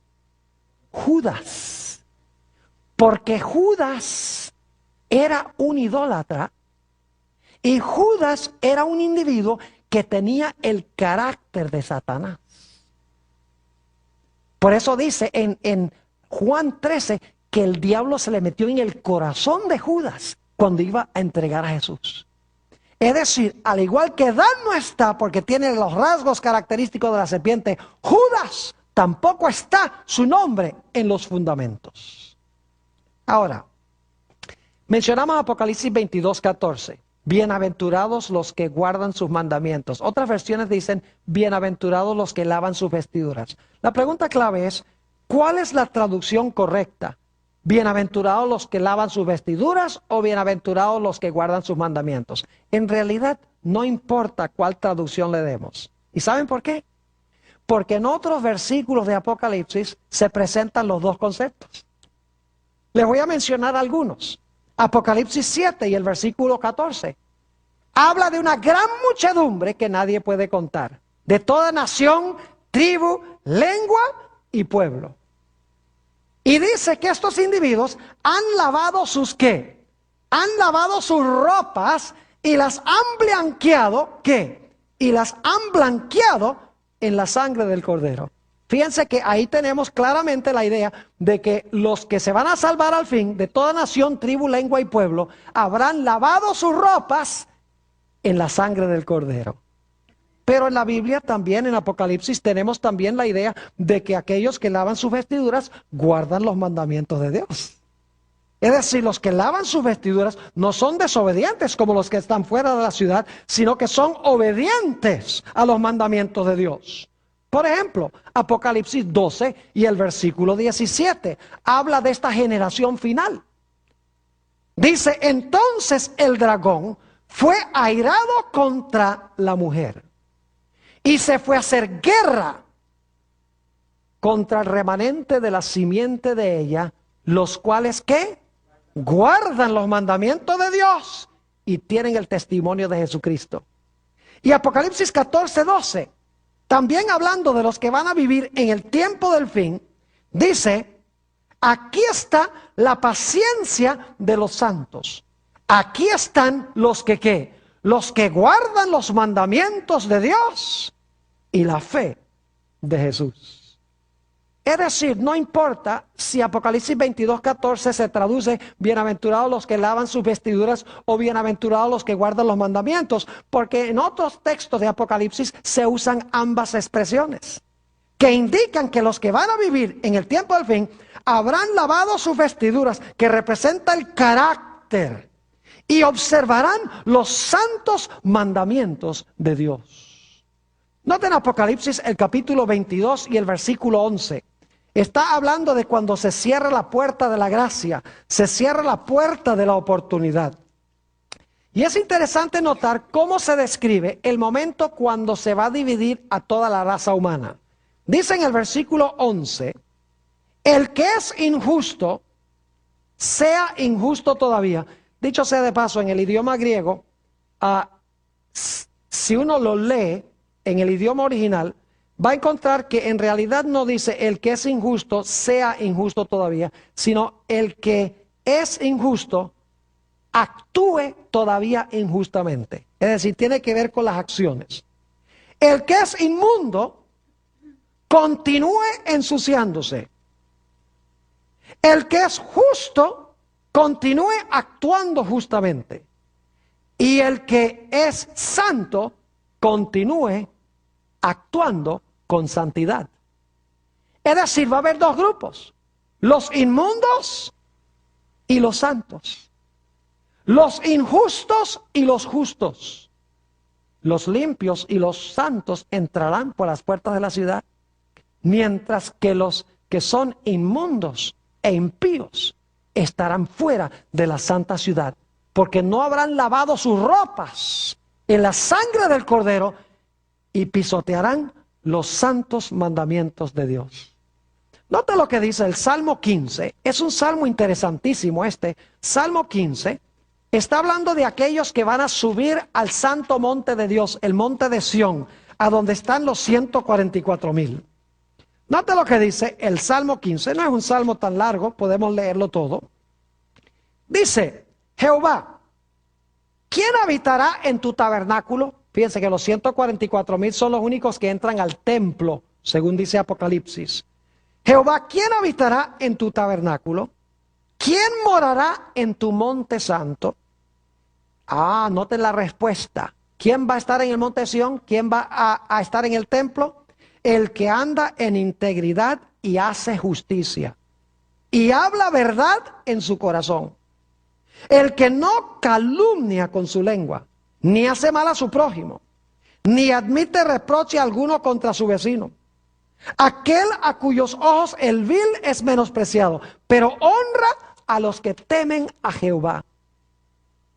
Judas. Porque Judas era un idólatra y Judas era un individuo que tenía el carácter de Satanás. Por eso dice en Juan 13 que el diablo se le metió en el corazón de Judas cuando iba a entregar a Jesús. Es decir, al igual que Dan no está porque tiene los rasgos característicos de la serpiente, Judas tampoco está su nombre en los fundamentos. Ahora, mencionamos Apocalipsis 22:14. Bienaventurados los que guardan sus mandamientos. Otras versiones dicen, bienaventurados los que lavan sus vestiduras. La pregunta clave es, ¿cuál es la traducción correcta? ¿Bienaventurados los que lavan sus vestiduras o bienaventurados los que guardan sus mandamientos? En realidad, no importa cuál traducción le demos. ¿Y saben por qué? Porque en otros versículos de Apocalipsis se presentan los dos conceptos. Les voy a mencionar algunos. Apocalipsis 7 y el versículo 14. Habla de una gran muchedumbre que nadie puede contar. De toda nación, tribu, lengua y pueblo. Y dice que estos individuos han lavado sus ¿qué? Han lavado sus ropas y las han blanqueado, ¿qué? Y las han blanqueado en la sangre del Cordero. Fíjense que ahí tenemos claramente la idea de que los que se van a salvar al fin, de toda nación, tribu, lengua y pueblo, habrán lavado sus ropas en la sangre del Cordero. Pero en la Biblia también, en Apocalipsis, tenemos también la idea de que aquellos que lavan sus vestiduras guardan los mandamientos de Dios. Es decir, los que lavan sus vestiduras no son desobedientes como los que están fuera de la ciudad, sino que son obedientes a los mandamientos de Dios. Por ejemplo, Apocalipsis 12 y el versículo 17 habla de esta generación final. Dice, entonces el dragón fue airado contra la mujer y se fue a hacer guerra contra el remanente de la simiente de ella, los cuales ¿qué? Guardan los mandamientos de Dios y tienen el testimonio de Jesucristo. Y Apocalipsis 14, 12, también hablando de los que van a vivir en el tiempo del fin, dice, aquí está la paciencia de los santos. Aquí están los que ¿qué? Los que guardan los mandamientos de Dios y la fe de Jesús. Es decir, no importa si Apocalipsis 22:14 se traduce bienaventurados los que lavan sus vestiduras o bienaventurados los que guardan los mandamientos, porque en otros textos de Apocalipsis se usan ambas expresiones, que indican que los que van a vivir en el tiempo del fin habrán lavado sus vestiduras, que representa el carácter, y observarán los santos mandamientos de Dios. Noten Apocalipsis el capítulo 22 y el versículo 11. Está hablando de cuando se cierra la puerta de la gracia, se cierra la puerta de la oportunidad. Y es interesante notar cómo se describe el momento cuando se va a dividir a toda la raza humana. Dice en el versículo 11, el que es injusto, sea injusto todavía. Dicho sea de paso, en el idioma griego, si uno lo lee en el idioma original, va a encontrar que en realidad no dice el que es injusto sea injusto todavía, sino el que es injusto actúe todavía injustamente. Es decir, tiene que ver con las acciones. El que es inmundo continúe ensuciándose. El que es justo, continúe actuando justamente. Y el que es santo, continúe actuando con santidad. Es decir, va a haber dos grupos: los inmundos y los santos, los injustos y los justos. Los limpios y los santos entrarán por las puertas de la ciudad, mientras que los que son inmundos e impíos estarán fuera de la santa ciudad, porque no habrán lavado sus ropas en la sangre del Cordero y pisotearán los santos mandamientos de Dios. Nota lo que dice el Salmo 15. Es un salmo interesantísimo este. Salmo 15 está hablando de aquellos que van a subir al santo monte de Dios, el monte de Sión, a donde están los 144,000. Nota lo que dice el Salmo 15. No es un salmo tan largo, podemos leerlo todo. Dice: Jehová, ¿quién habitará en tu tabernáculo? Fíjense que los 144,000 son los únicos que entran al templo, según dice Apocalipsis. Jehová, ¿quién habitará en tu tabernáculo? ¿Quién morará en tu monte santo? Noten la respuesta. ¿Quién va a estar en el monte de Sión? ¿Quién va a estar en el templo? El que anda en integridad y hace justicia, y habla verdad en su corazón. El que no calumnia con su lengua, ni hace mal a su prójimo, ni admite reproche alguno contra su vecino. Aquel a cuyos ojos el vil es menospreciado, pero honra a los que temen a Jehová.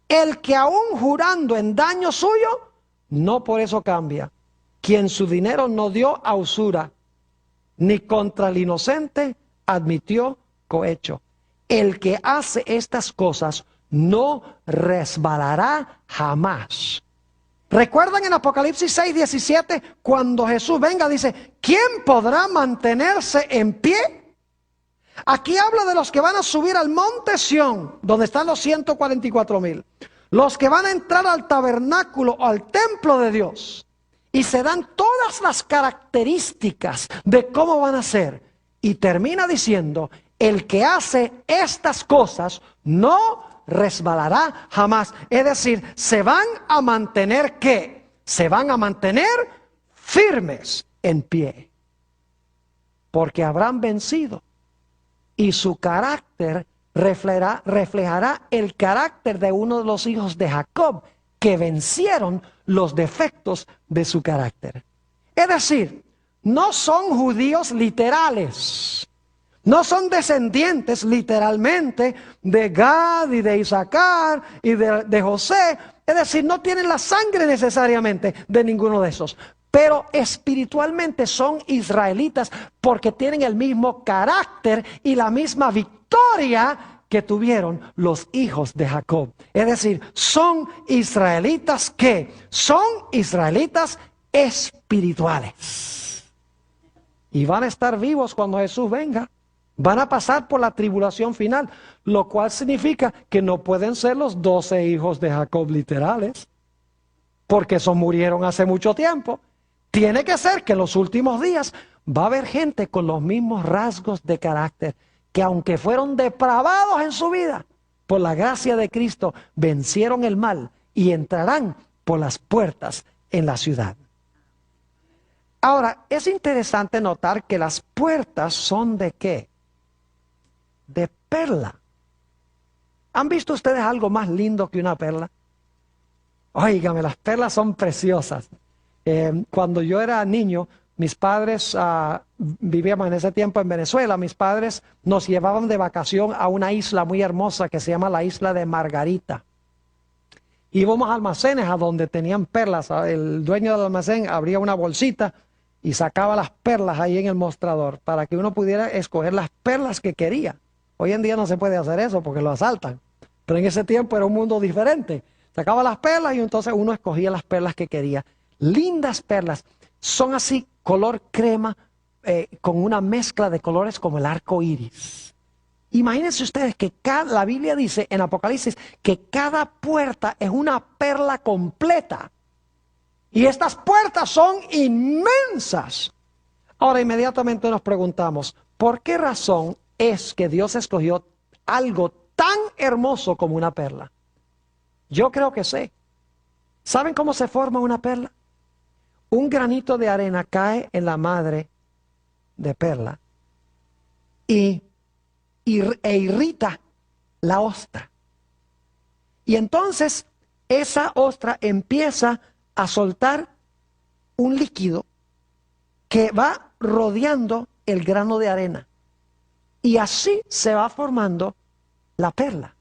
El que aún jurando en daño suyo, no por eso cambia. Quien su dinero no dio a usura, ni contra el inocente admitió cohecho. El que hace estas cosas no resbalará jamás. ¿Recuerdan en Apocalipsis 6:17 cuando Jesús venga? Dice: ¿quién podrá mantenerse en pie? Aquí habla de los que van a subir al monte Sión, donde están los 144,000. Los que van a entrar al tabernáculo o al templo de Dios. Y se dan todas las características de cómo van a ser. Y termina diciendo: el que hace estas cosas no resbalará jamás. Es decir, se van a mantener, ¿qué? Se van a mantener firmes en pie. Porque habrán vencido. Y su carácter reflejará el carácter de uno de los hijos de Jacob, que vencieron los defectos de su carácter. Es decir, no son judíos literales, no son descendientes literalmente de Gad y de Isaacar y de José. Es decir, no tienen la sangre necesariamente de ninguno de esos, pero espiritualmente son israelitas porque tienen el mismo carácter y la misma victoria que tuvieron los hijos de Jacob. Es decir, son israelitas que son israelitas espirituales. Y van a estar vivos cuando Jesús venga. Van a pasar por la tribulación final, lo cual significa que no pueden ser los 12 hijos de Jacob literales, porque esos murieron hace mucho tiempo. Tiene que ser que en los últimos días va a haber gente con los mismos rasgos de carácter, que aunque fueron depravados en su vida, por la gracia de Cristo vencieron el mal y entrarán por las puertas en la ciudad. Ahora, es interesante notar que las puertas son ¿de qué? De perla. ¿Han visto ustedes algo más lindo que una perla? Óigame, las perlas son preciosas. Cuando yo era niño, mis padres vivíamos en ese tiempo en Venezuela. Mis padres nos llevaban de vacación a una isla muy hermosa que se llama la isla de Margarita. Íbamos a almacenes a donde tenían perlas. El dueño del almacén abría una bolsita y sacaba las perlas ahí en el mostrador para que uno pudiera escoger las perlas que quería. Hoy en día no se puede hacer eso porque lo asaltan. Pero en ese tiempo era un mundo diferente. Sacaba las perlas y entonces uno escogía las perlas que quería. Lindas perlas. Son así color crema con una mezcla de colores como el arco iris. Imagínense ustedes que la Biblia dice en Apocalipsis que cada puerta es una perla completa. Y estas puertas son inmensas. Ahora inmediatamente nos preguntamos, ¿por qué razón es que Dios escogió algo tan hermoso como una perla? Yo creo que sé. ¿Saben cómo se forma una perla? Un granito de arena cae en la madre de perla e irrita la ostra. Y entonces esa ostra empieza a soltar un líquido que va rodeando el grano de arena. Y así se va formando la perla.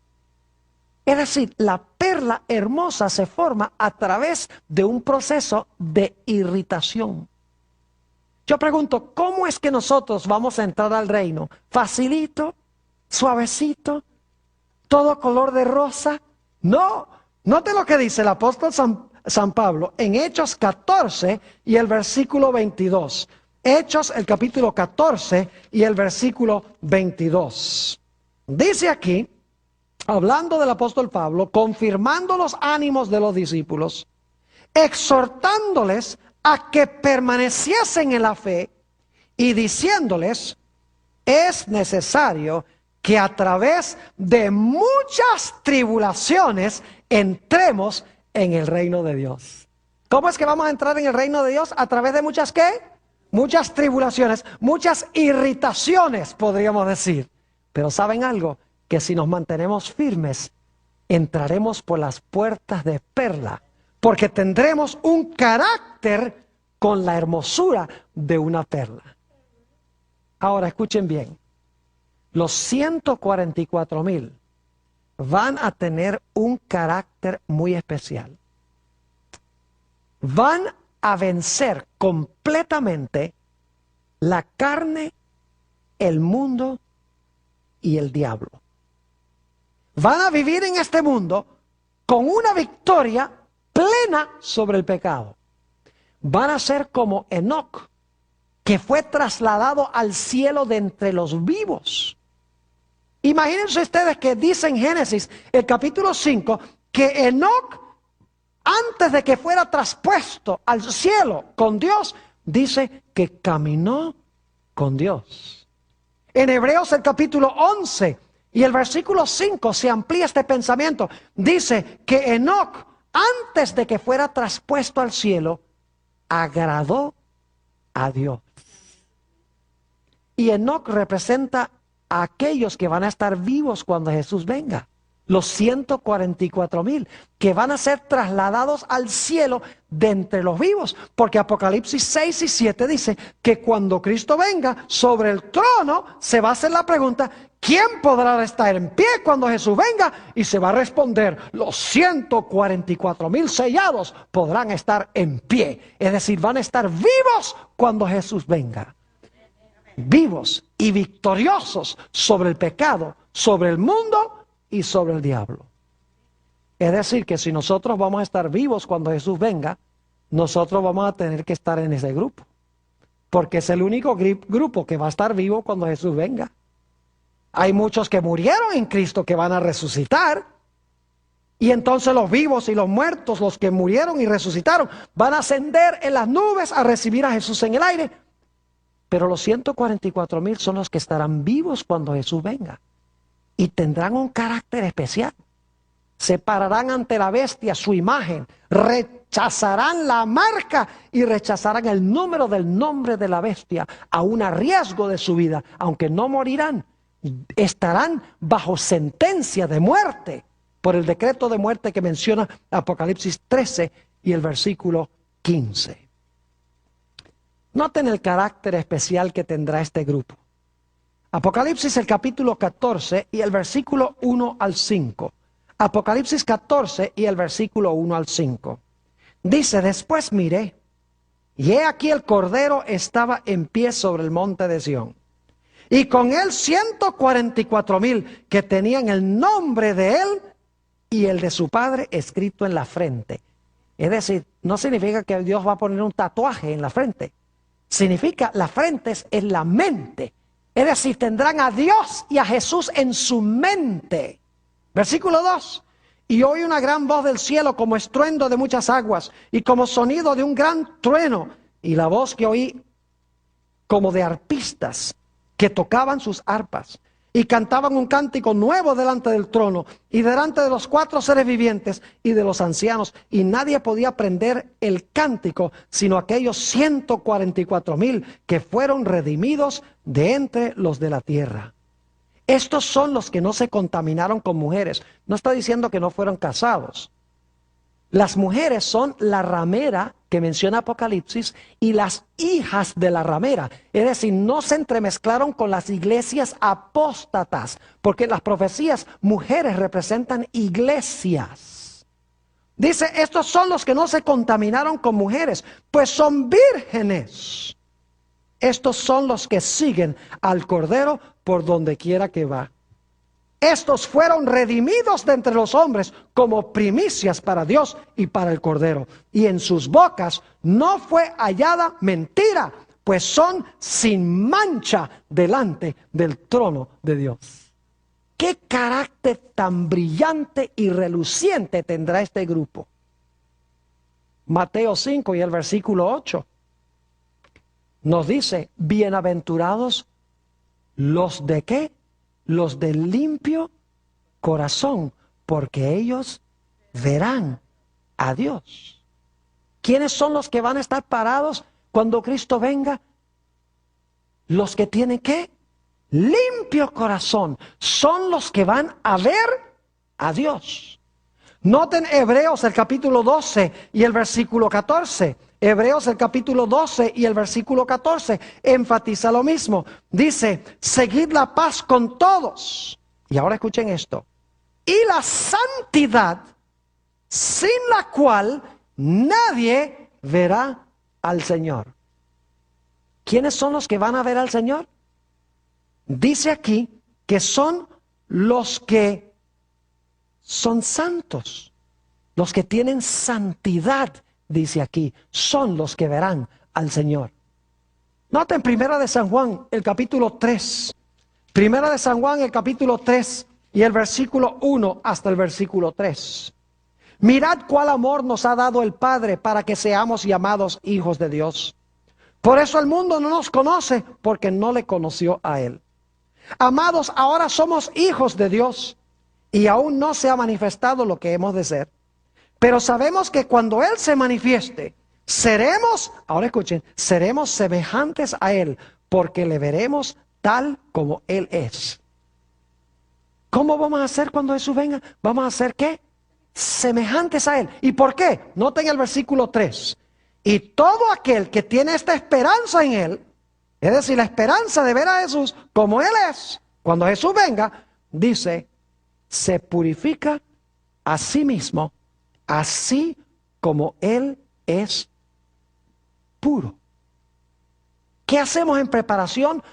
Es decir, la perla hermosa se forma a través de un proceso de irritación. Yo pregunto, ¿cómo es que nosotros vamos a entrar al reino? ¿Facilito? ¿Suavecito? ¿Todo color de rosa? No. Note lo que dice el apóstol San Pablo en Hechos 14 y el versículo 22. Hechos, el capítulo 14 y el versículo 22. Dice aquí, hablando del apóstol Pablo, confirmando los ánimos de los discípulos, exhortándoles a que permaneciesen en la fe y diciéndoles, es necesario que a través de muchas tribulaciones entremos en el reino de Dios. ¿Cómo es que vamos a entrar en el reino de Dios? A través de muchas ¿qué? Muchas tribulaciones, muchas irritaciones, podríamos decir. Pero ¿saben algo? Que si nos mantenemos firmes, entraremos por las puertas de perla, porque tendremos un carácter con la hermosura de una perla. Ahora escuchen bien, los 144,000 van a tener un carácter muy especial. Van a vencer completamente la carne, el mundo y el diablo. Van a vivir en este mundo con una victoria plena sobre el pecado. Van a ser como Enoc, que fue trasladado al cielo de entre los vivos. Imagínense ustedes que dice en Génesis, el capítulo 5, que Enoc, antes de que fuera traspuesto al cielo con Dios, dice que caminó con Dios. En Hebreos el capítulo 11 y el versículo 5 se amplía este pensamiento. Dice que Enoc, antes de que fuera traspuesto al cielo, agradó a Dios. Y Enoc representa a aquellos que van a estar vivos cuando Jesús venga. Los 144,000 que van a ser trasladados al cielo de entre los vivos. Porque Apocalipsis 6 y 7 dice que cuando Cristo venga sobre el trono se va a hacer la pregunta, ¿quién podrá estar en pie cuando Jesús venga? Y se va a responder, los 144,000 sellados podrán estar en pie. Es decir, van a estar vivos cuando Jesús venga. Vivos y victoriosos sobre el pecado, sobre el mundo y sobre el diablo. Es decir, que si nosotros vamos a estar vivos cuando Jesús venga, nosotros vamos a tener que estar en ese grupo. Porque es el único grupo que va a estar vivo cuando Jesús venga. Hay muchos que murieron en Cristo que van a resucitar. Y entonces los vivos y los muertos, los que murieron y resucitaron, van a ascender en las nubes a recibir a Jesús en el aire. Pero los 144,000 son los que estarán vivos cuando Jesús venga. Y tendrán un carácter especial. Se pararán ante la bestia, su imagen, rechazarán la marca y rechazarán el número del nombre de la bestia, aun a riesgo de su vida, aunque no morirán, estarán bajo sentencia de muerte, por el decreto de muerte que menciona Apocalipsis 13 y el versículo 15. Noten el carácter especial que tendrá este grupo. Apocalipsis el capítulo 14 y el versículo 1 al 5. Apocalipsis 14 y el versículo 1 al 5. Dice, después miré, y he aquí el Cordero estaba en pie sobre el monte de Sión. Y con él 144,000 que tenían el nombre de él y el de su padre escrito en la frente. Es decir, no significa que Dios va a poner un tatuaje en la frente. Significa, la frente es la mente. Es decir, tendrán a Dios y a Jesús en su mente. Versículo 2. Y oí una gran voz del cielo como estruendo de muchas aguas y como sonido de un gran trueno. Y la voz que oí como de arpistas que tocaban sus arpas y cantaban un cántico nuevo delante del trono y delante de los 4 seres vivientes y de los ancianos. Y nadie podía aprender el cántico sino aquellos 144,000 que fueron redimidos de entre los de la tierra. Estos son los que no se contaminaron con mujeres. No está diciendo que no fueron casados. Las mujeres son la ramera que menciona Apocalipsis y las hijas de la ramera. Es decir, no se entremezclaron con las iglesias apóstatas, porque en las profecías mujeres representan iglesias. Dice, estos son los que no se contaminaron con mujeres, pues son vírgenes. Estos son los que siguen al Cordero por donde quiera que va. Estos fueron redimidos de entre los hombres como primicias para Dios y para el Cordero. Y en sus bocas no fue hallada mentira, pues son sin mancha delante del trono de Dios. ¿Qué carácter tan brillante y reluciente tendrá este grupo? Mateo 5 y el versículo 8 nos dice, bienaventurados los de ¿qué? Los de limpio corazón, porque ellos verán a Dios. ¿Quiénes son los que van a estar parados cuando Cristo venga? Los que tienen ¿qué? Limpio corazón. Son los que van a ver a Dios. Noten Hebreos el capítulo 12 y el versículo 14. Hebreos el capítulo 12 y el versículo 14 enfatiza lo mismo. Dice, seguid la paz con todos. Y ahora escuchen esto. Y la santidad, sin la cual nadie verá al Señor. ¿Quiénes son los que van a ver al Señor? Dice aquí que son los que son santos, los que tienen santidad. Dice aquí, son los que verán al Señor. Noten Primera de San Juan, el capítulo 3. Primera de San Juan, el capítulo 3 y el versículo 1 hasta el versículo 3. Mirad cuál amor nos ha dado el Padre para que seamos llamados hijos de Dios. Por eso el mundo no nos conoce, porque no le conoció a Él. Amados, ahora somos hijos de Dios y aún no se ha manifestado lo que hemos de ser. Pero sabemos que cuando Él se manifieste, seremos, ahora escuchen, seremos semejantes a Él, porque le veremos tal como Él es. ¿Cómo vamos a ser cuando Jesús venga? ¿Vamos a ser qué? Semejantes a Él. ¿Y por qué? Noten el versículo 3. Y todo aquel que tiene esta esperanza en Él, es decir, la esperanza de ver a Jesús como Él es, cuando Jesús venga, dice, se purifica a sí mismo, así como Él es puro. ¿Qué hacemos en preparación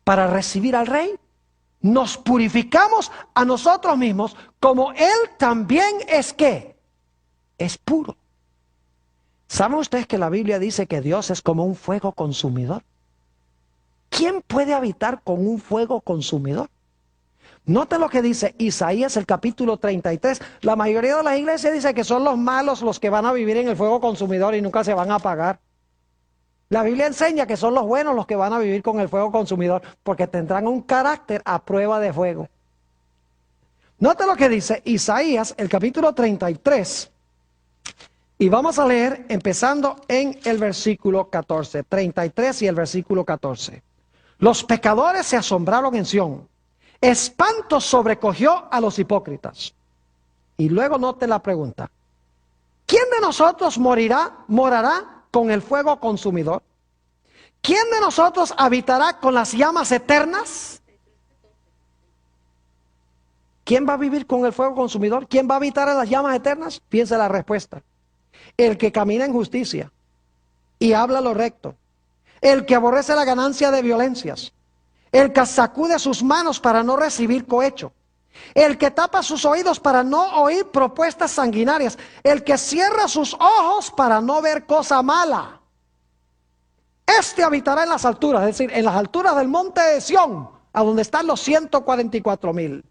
para recibir al Rey? Nos purificamos a nosotros mismos como Él también es ¿qué? Es puro. ¿Saben ustedes que la Biblia dice que Dios es como un fuego consumidor? ¿Quién puede habitar con un fuego consumidor? Noten lo que dice Isaías el capítulo 33. La mayoría de las iglesias dice que son los malos los que van a vivir en el fuego consumidor y nunca se van a apagar. La Biblia enseña que son los buenos los que van a vivir con el fuego consumidor, porque tendrán un carácter a prueba de fuego. Noten lo que dice Isaías el capítulo 33. Y vamos a leer empezando en el versículo 14. 33 y el versículo 14. Los pecadores se asombraron en Sión. Espanto sobrecogió a los hipócritas. Y luego note la pregunta. ¿Quién de nosotros morará con el fuego consumidor? ¿Quién de nosotros habitará con las llamas eternas? ¿Quién va a vivir con el fuego consumidor? ¿Quién va a habitar en las llamas eternas? Piensa la respuesta. El que camina en justicia y habla lo recto. El que aborrece la ganancia de violencias. El que sacude sus manos para no recibir cohecho. El que tapa sus oídos para no oír propuestas sanguinarias. El que cierra sus ojos para no ver cosa mala. Este habitará en las alturas, es decir, en las alturas del monte de Sión, a donde están los 144,000.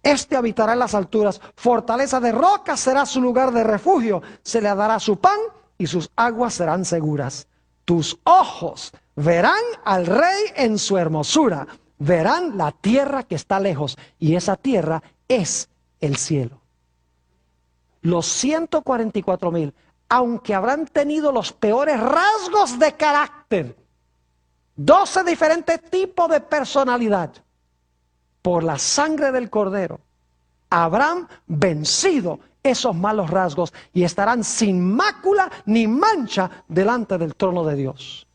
Este habitará en las alturas. Fortaleza de roca será su lugar de refugio. Se le dará su pan y sus aguas serán seguras. tus ojos verán al Rey en su hermosura, verán la tierra que está lejos, y esa tierra es el cielo. Los 144,000, aunque habrán tenido los peores rasgos de carácter, 12 diferentes tipos de personalidad, por la sangre del Cordero, habrán vencido esos malos rasgos y estarán sin mácula ni mancha delante del trono de Dios.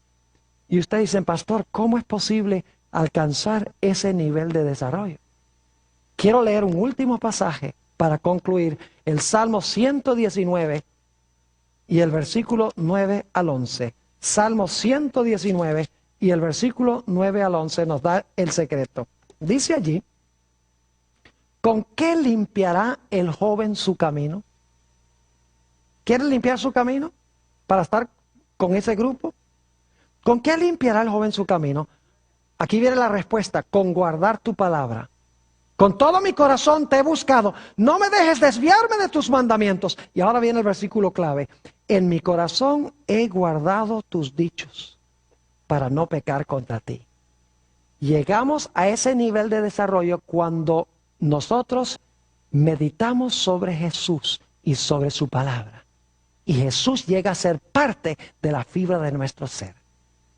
Y ustedes dicen, pastor, ¿cómo es posible alcanzar ese nivel de desarrollo? Quiero leer un último pasaje para concluir, el Salmo 119 y el versículo 9 al 11. Salmo 119 y el versículo 9 al 11 nos da el secreto. Dice allí, ¿con qué limpiará el joven su camino? ¿Quiere limpiar su camino para estar con ese grupo? ¿Con qué limpiará el joven su camino? Aquí viene la respuesta, con guardar tu palabra. Con todo mi corazón te he buscado, no me dejes desviarme de tus mandamientos. Y ahora viene el versículo clave, en mi corazón he guardado tus dichos para no pecar contra ti. Llegamos a ese nivel de desarrollo cuando nosotros meditamos sobre Jesús y sobre su palabra. Y Jesús llega a ser parte de la fibra de nuestro ser.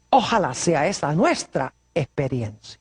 Ojalá sea esa nuestra experiencia.